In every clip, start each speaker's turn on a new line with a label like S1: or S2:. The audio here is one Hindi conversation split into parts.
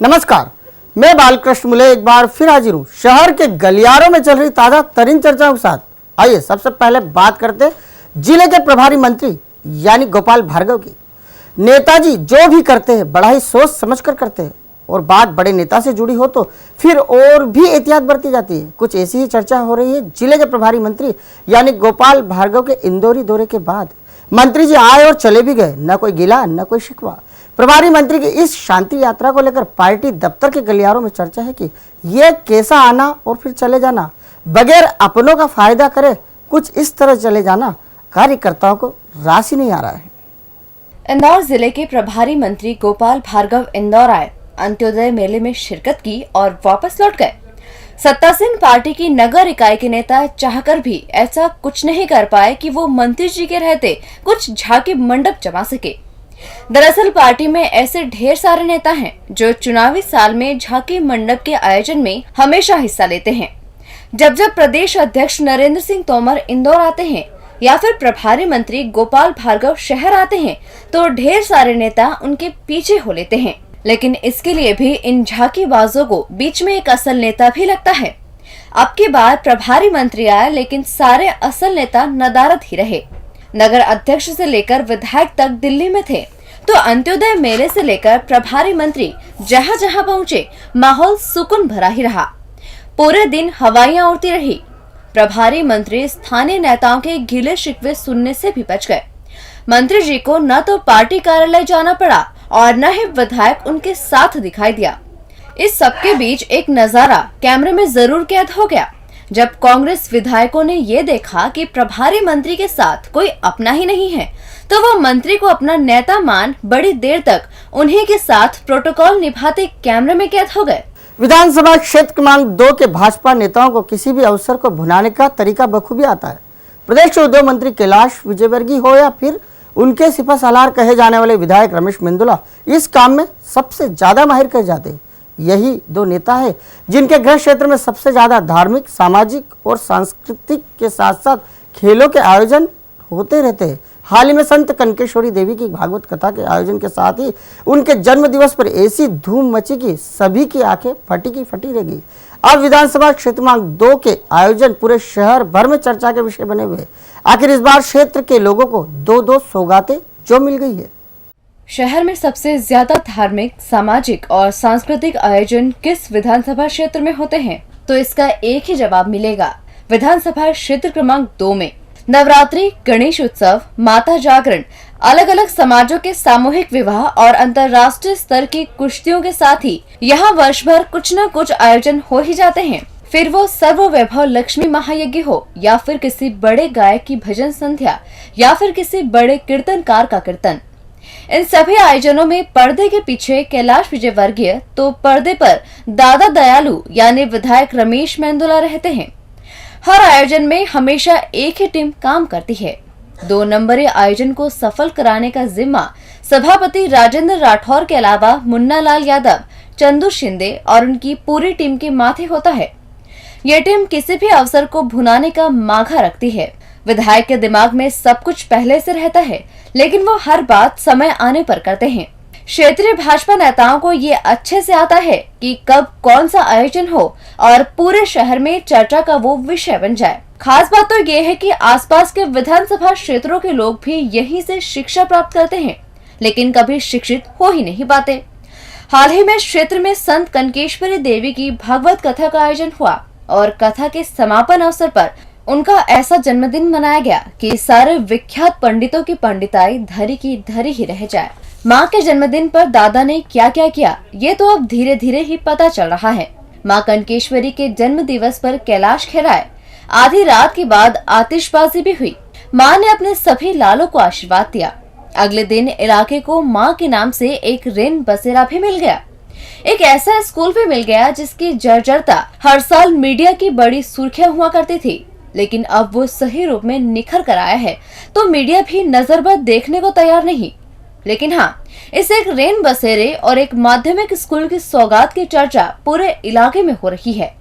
S1: नमस्कार, मैं बालकृष्ण मुले एक बार फिर हाजिर हूँ शहर के गलियारों में चल रही ताजा तरीन चर्चाओं के साथ। आइए सबसे पहले बात करते हैं जिले के प्रभारी मंत्री यानी गोपाल भार्गव की। नेताजी जो भी करते हैं बड़ा ही सोच समझकर करते हैं और बात बड़े नेता से जुड़ी हो तो फिर और भी एहतियात बरती जाती है। कुछ ऐसी ही चर्चा हो रही है जिले के प्रभारी मंत्री यानी गोपाल भार्गव के इंदौरी दौरे के बाद। मंत्री जी आए और चले भी गए, न कोई गिला न कोई शिकवा। प्रभारी मंत्री की इस शांति यात्रा को लेकर पार्टी दफ्तर के गलियारों में चर्चा है कि यह कैसा आना और फिर चले जाना, बगैर अपनों का फायदा करे कुछ इस तरह चले जाना कार्यकर्ताओं को रास ही नहीं आ रहा है।
S2: इंदौर जिले के प्रभारी मंत्री गोपाल भार्गव इंदौर आए, अंत्योदय मेले में शिरकत की और वापस लौट गए। सत्तासीन पार्टी की नगर इकाई के नेता चाहकर भी ऐसा कुछ नहीं कर पाए कि वो मंत्री जी के रहते कुछ झांकी मंडप जमा सके। दरअसल पार्टी में ऐसे ढेर सारे नेता हैं जो चुनावी साल में झांकी मंडप के आयोजन में हमेशा हिस्सा लेते हैं। जब जब प्रदेश अध्यक्ष नरेंद्र सिंह तोमर इंदौर आते हैं या फिर प्रभारी मंत्री गोपाल भार्गव शहर आते हैं तो ढेर सारे नेता उनके पीछे हो लेते हैं। लेकिन इसके लिए भी इन झांकीबाजों को बीच में एक असल नेता भी लगता है। अब की बार प्रभारी मंत्री आए लेकिन सारे असल नेता नदारद ही रहे। नगर अध्यक्ष से लेकर विधायक तक दिल्ली में थे तो अंत्योदय मेले से लेकर प्रभारी मंत्री जहां जहां पहुंचे माहौल सुकून भरा ही रहा। पूरे दिन हवाइयां उड़ती रही। प्रभारी मंत्री स्थानीय नेताओं के गिले शिकवे सुनने से भी बच गए। मंत्री जी को न तो पार्टी कार्यालय जाना पड़ा और न ही विधायक उनके साथ दिखाई दिया। इस सबके बीच एक नजारा कैमरे में जरूर कैद हो गया जब कांग्रेस विधायकों ने ये देखा कि प्रभारी मंत्री के साथ कोई अपना ही नहीं है तो वो मंत्री को अपना नेता मान बड़ी देर तक उन्हीं के साथ प्रोटोकॉल निभाते कैमरे में कैद हो गए।
S1: विधानसभा क्षेत्र क्रमांक 2 के भाजपा नेताओं को किसी भी अवसर को भुनाने का तरीका बखूबी आता है। प्रदेश के उद्योग मंत्री कैलाश विजयवर्गीय हो या फिर उनके सिपा सालार कहे जाने वाले विधायक रमेश मेंदोला इस काम में सबसे ज्यादा माहिर कहे जाते हैं। यही दो नेता है जिनके गृह क्षेत्र में सबसे ज्यादा धार्मिक, सामाजिक और सांस्कृतिक के साथ साथ खेलों के आयोजन होते रहते हैं। हाल ही में संत कनकेश्वरी देवी की भागवत कथा के आयोजन के साथ ही उनके जन्म दिवस पर ऐसी धूम मची कि सभी की आंखें फटी की फटी रह गई। अब विधानसभा क्षेत्र क्रमांक 2 के आयोजन पूरे शहर भर में चर्चा के विषय बने हुए। आखिर इस बार क्षेत्र के लोगों को दो सौगातें जो मिल गई है।
S2: शहर में सबसे ज्यादा धार्मिक, सामाजिक और सांस्कृतिक आयोजन किस विधानसभा क्षेत्र में होते हैं तो इसका एक ही जवाब मिलेगा। विधानसभा क्षेत्र क्रमांक 2 में नवरात्रि, गणेश उत्सव, माता जागरण, अलग अलग समाजों के सामूहिक विवाह और अंतर्राष्ट्रीय स्तर की कुश्तियों के साथ ही यहाँ वर्ष भर कुछ न कुछ आयोजन हो ही जाते हैं। फिर वो सर्व वैभव लक्ष्मी महायज्ञ हो या फिर किसी बड़े गायक की भजन संध्या या फिर किसी बड़े कीर्तनकार का कीर्तन। इन सभी आयोजनों में पर्दे के पीछे कैलाश विजयवर्गीय तो पर्दे पर दादा दयालु यानी विधायक रमेश मेंदोला रहते हैं। हर आयोजन में हमेशा एक ही टीम काम करती है। 2 नंबरी आयोजन को सफल कराने का जिम्मा सभापति राजेंद्र राठौर के अलावा मुन्ना लाल यादव, चंदू शिंदे और उनकी पूरी टीम के माथे होता है। यह टीम किसी भी अवसर को भुनाने का माघा रखती है। विधायक के दिमाग में सब कुछ पहले से रहता है लेकिन वो हर बात समय आने पर करते हैं। क्षेत्रीय भाजपा नेताओं को ये अच्छे से आता है कि कब कौन सा आयोजन हो और पूरे शहर में चर्चा का वो विषय बन जाए। खास बात तो ये है कि आसपास के विधानसभा क्षेत्रों के लोग भी यहीं से शिक्षा प्राप्त करते हैं लेकिन कभी शिक्षित हो ही नहीं पाते। हाल ही में क्षेत्र में संत कनकेश्वरी देवी की भागवत कथा का आयोजन हुआ और कथा के समापन अवसर पर उनका ऐसा जन्मदिन मनाया गया कि सारे विख्यात पंडितों की पंडिताई धरी की धरी ही रह जाए। माँ के जन्मदिन पर दादा ने क्या क्या किया ये तो अब धीरे धीरे ही पता चल रहा है। माँ कनकेश्वरी के जन्म दिवस पर कैलाश खेलाए, आधी रात के बाद आतिशबाजी भी हुई। माँ ने अपने सभी लालों को आशीर्वाद दिया। अगले दिन इलाके को माँ के नाम से एक रेन बसेरा भी मिल गया। एक ऐसा स्कूल भी मिल गया जिसकी जर्जरता हर साल मीडिया की बड़ी सुर्खियां हुआ करती थी लेकिन अब वो सही रूप में निखर कर आया है तो मीडिया भी नजरबद देखने को तैयार नहीं। लेकिन हाँ, इस एक रेन बसेरे और एक माध्यमिक स्कूल की सौगात की चर्चा पूरे इलाके में हो रही है।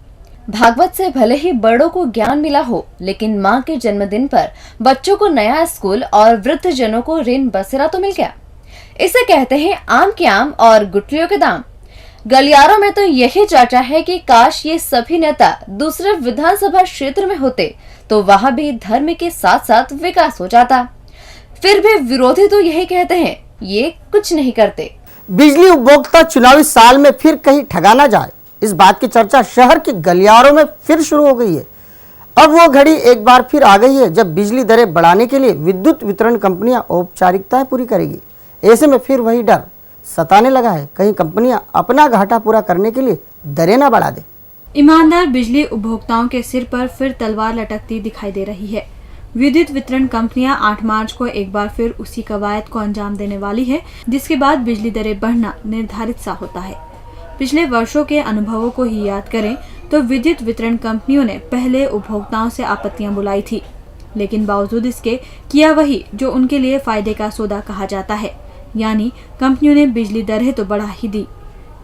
S2: भागवत से भले ही बड़ों को ज्ञान मिला हो लेकिन माँ के जन्मदिन पर बच्चों को नया स्कूल और वृद्ध जनों को रेन बसेरा तो मिल गया। इसे कहते हैं आम के आम और गुठलियों के दाम। गलियारों में तो यही चर्चा है कि काश ये सभी नेता दूसरे विधानसभा क्षेत्र में होते तो वहां भी धर्म के साथ साथ विकास हो जाता। फिर भी विरोधी तो यही कहते हैं, ये कुछ नहीं करते।
S1: बिजली उपभोक्ता चुनावी साल में फिर कहीं ठगा ना जाए, इस बात की चर्चा शहर के गलियारों में फिर शुरू हो गई है। अब वो घड़ी एक बार फिर आ गई है जब बिजली दरें बढ़ाने के लिए विद्युत वितरण कंपनियां औपचारिकताएं पूरी करेगी। ऐसे में फिर वही डर सताने लगा है, कहीं कंपनियां अपना घाटा पूरा करने के लिए दरें ना बढ़ा दे।
S3: ईमानदार बिजली उपभोक्ताओं के सिर पर फिर तलवार लटकती दिखाई दे रही है। विद्युत वितरण कंपनियां 8 मार्च को एक बार फिर उसी कवायद को अंजाम देने वाली है, जिसके बाद बिजली दरें बढ़ना निर्धारित सा होता है। पिछले वर्षों के अनुभवों को ही याद करें तो विद्युत वितरण कंपनियों ने पहले उपभोक्ताओं से आपत्तियां बुलाई थी, लेकिन बावजूद इसके किया वही जो उनके लिए फायदे का सौदा कहा जाता है, यानी कंपनियों ने बिजली दरें तो बढ़ा ही दी।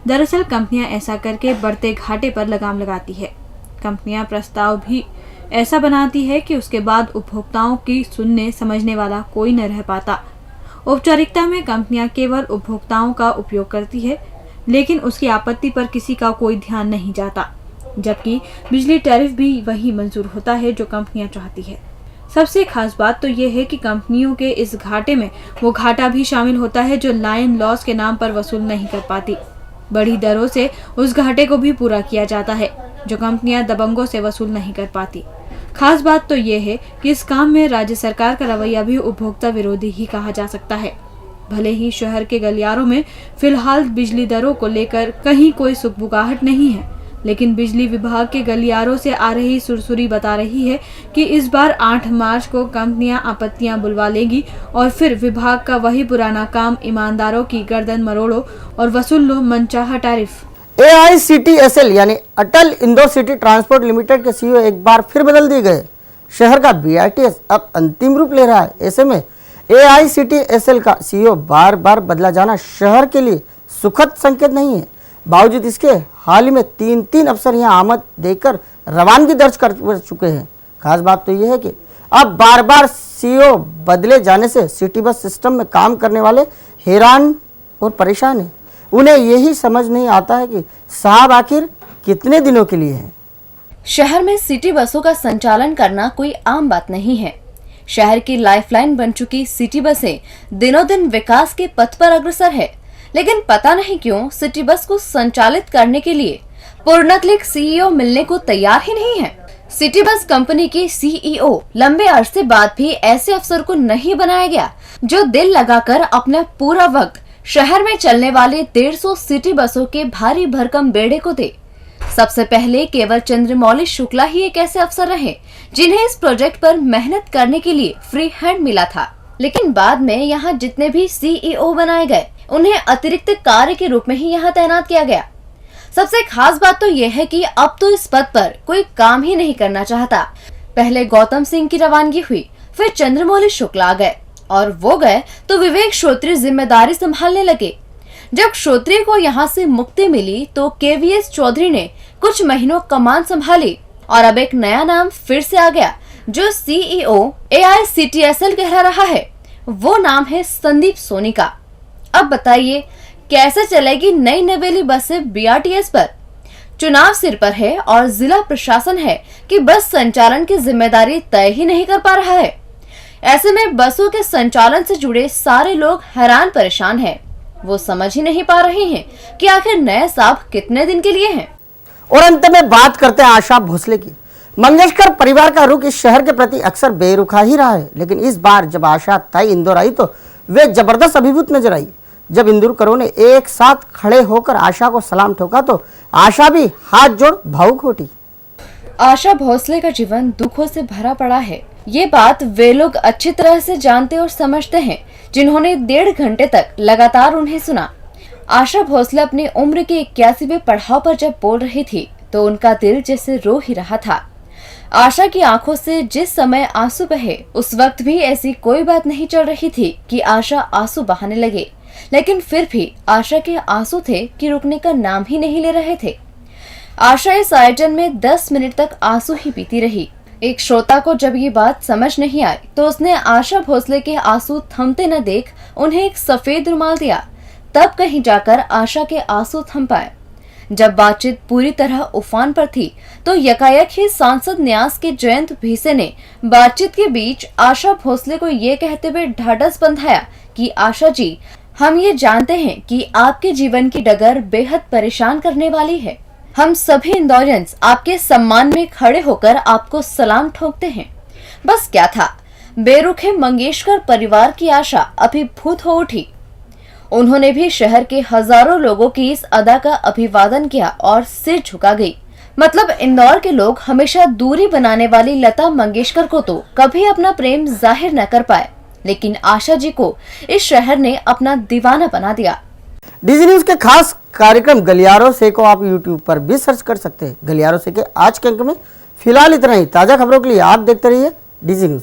S3: दरअसल कंपनियां ऐसा करके बढ़ते घाटे पर लगाम लगाती है। कंपनियां प्रस्ताव भी ऐसा बनाती है कि उसके बाद उपभोक्ताओं की सुनने समझने वाला कोई न रह पाता। औपचारिकता में कंपनियां केवल उपभोक्ताओं का उपयोग करती है, लेकिन उसकी आपत्ति पर किसी का कोई ध्यान नहीं जाता, जबकि बिजली टैरिफ भी वही मंजूर होता है जो कंपनियां चाहती है। सबसे खास बात तो ये है कि कंपनियों के इस घाटे में वो घाटा भी शामिल होता है जो लाइन लॉस के नाम पर वसूल नहीं कर पाती। बड़ी दरों से उस घाटे को भी पूरा किया जाता है जो कंपनियां दबंगों से वसूल नहीं कर पाती। खास बात तो ये है कि इस काम में राज्य सरकार का रवैया भी उपभोक्ता विरोधी ही कहा जा सकता है। भले ही शहर के गलियारों में फिलहाल बिजली दरों को लेकर कहीं कोई सुगबुगाहट नहीं है, लेकिन बिजली विभाग के गलियारों से आ रही सुरसुरी बता रही है कि इस बार 8 मार्च को कंपनियां आपत्तियां बुलवा लेगी और फिर विभाग का वही पुराना काम, ईमानदारों की गर्दन मरोड़ो और वसूल लो मनचाहा टैरिफ।
S1: AICTSL यानी अटल इंदौर सिटी ट्रांसपोर्ट लिमिटेड के सीईओ एक बार फिर बदल दिए गए। शहर का BITS अब अंतिम रूप ले रहा है। ऐसे में AICTSL का सीईओ बार बार बदला जाना शहर के लिए सुखद संकेत नहीं है। बावजूद इसके हाल ही में 3 अफसर यहाँ आमद देकर रवानगी दर्ज कर चुके हैं। खास बात तो यह है कि अब बार बार सीईओ बदले जाने से सिटी बस सिस्टम में काम करने वाले हैरान और परेशान हैं। उन्हें यही समझ नहीं आता है कि साहब आखिर कितने दिनों के लिए है।
S2: शहर में सिटी बसों का संचालन करना कोई आम बात नहीं है। शहर की लाइफलाइन बन चुकी सिटी बसें दिनों दिन विकास के पथ पर अग्रसर है, लेकिन पता नहीं क्यों सिटी बस को संचालित करने के लिए पूर्णक्लिक सीईओ मिलने को तैयार ही नहीं है। सिटी बस कंपनी के सीईओ लंबे अरसे बाद भी ऐसे अफसर को नहीं बनाया गया जो दिल लगाकर अपना पूरा वक्त शहर में चलने वाले 150 सिटी बसों के भारी भरकम बेड़े को दे। सबसे पहले केवल चंद्रमौली शुक्ला ही एक ऐसे अफसर रहे जिन्हें इस प्रोजेक्ट पर मेहनत करने के लिए फ्री हैंड मिला था, लेकिन बाद में यहाँ जितने भी सीईओ बनाए गए उन्हें अतिरिक्त कार्य के रूप में ही यहाँ तैनात किया गया। सबसे खास बात तो यह है कि अब तो इस पद पर कोई काम ही नहीं करना चाहता। पहले गौतम सिंह की रवानगी हुई, फिर चंद्रमौली शुक्ला आ गए और वो गए तो विवेक श्रोत्रिय जिम्मेदारी संभालने लगे। जब श्रोत्रिय को यहाँ से मुक्ति मिली तो KVS चौधरी ने कुछ महीनों कमान संभाली और अब एक नया नाम फिर से आ गया जो सीईओ AICTSL कह रहा है। वो नाम है संदीप सोनी का। अब बताइए कैसे चलेगी नई नवेली बसें BRTS पर? चुनाव सिर पर है और जिला प्रशासन है कि बस संचालन की जिम्मेदारी तय ही नहीं कर पा रहा है। ऐसे में बसों के संचालन से जुड़े सारे लोग हैरान परेशान हैं। वो समझ ही नहीं पा रहे हैं कि आखिर नए साहब कितने दिन के लिए हैं।
S1: और अंत में बात करते हैं आशा भोसले की। मंगेशकर परिवार का रुख इस शहर के प्रति अक्सर बेरुखा ही रहा है, लेकिन इस बार जब आशा ताई इंदौर आई तो वे जबरदस्त अभिभूत नजर आई। जब इंदौरकरों ने एक साथ खड़े होकर आशा को सलाम ठोका तो आशा भी हाथ जोड़ भावुक उठी।
S2: आशा भोसले का जीवन दुखों से भरा पड़ा है। ये बात वे लोग अच्छी तरह से जानते और समझते हैं जिन्होंने 1.5 घंटे तक लगातार उन्हें सुना। आशा भोसले अपनी उम्र के 81वें पड़ाव पर जब बोल रही थी तो उनका दिल जैसे रो ही रहा था। आशा की आंखों से जिस समय आंसू बहे उस वक्त भी ऐसी कोई बात नहीं चल रही थी कि आशा आंसू बहाने लगे, लेकिन फिर भी आशा के आंसू थे कि रुकने का नाम ही नहीं ले रहे थे। आशा इस आयोजन में 10 मिनट तक आंसू ही पीती रही। एक श्रोता को जब ये बात समझ नहीं आई तो उसने आशा भोसले के आंसू थमते न देख उन्हें एक सफेद रुमाल दिया, तब कहीं जाकर आशा के आंसू थम पाए। जब बातचीत पूरी तरह उफान पर थी तो यकायक ही सांसद न्यास के जयंत भीसे ने बातचीत के बीच आशा भोसले को ये कहते हुए ढाढ़स बंधाया कि आशा जी, हम ये जानते हैं कि आपके जीवन की डगर बेहद परेशान करने वाली है। हम सभी इंदौरियंस आपके सम्मान में खड़े होकर आपको सलाम ठोकते हैं। बस क्या था, बेरुखे मंगेशकर परिवार की आशा अभिभूत हो उठी। उन्होंने भी शहर के हजारों लोगों की इस अदा का अभिवादन किया और सिर झुका गई। मतलब इंदौर के लोग हमेशा दूरी बनाने वाली लता मंगेशकर को तो कभी अपना प्रेम जाहिर न कर पाए, लेकिन आशा जी को इस शहर ने अपना दीवाना बना दिया।
S1: डीजी न्यूज के खास कार्यक्रम गलियारों से को आप यूट्यूब पर भी सर्च कर सकते हैं। गलियारों से के आज के अंक में फिलहाल इतना ही। ताजा खबरों के लिए आप देखते रहिए डीजी न्यूज।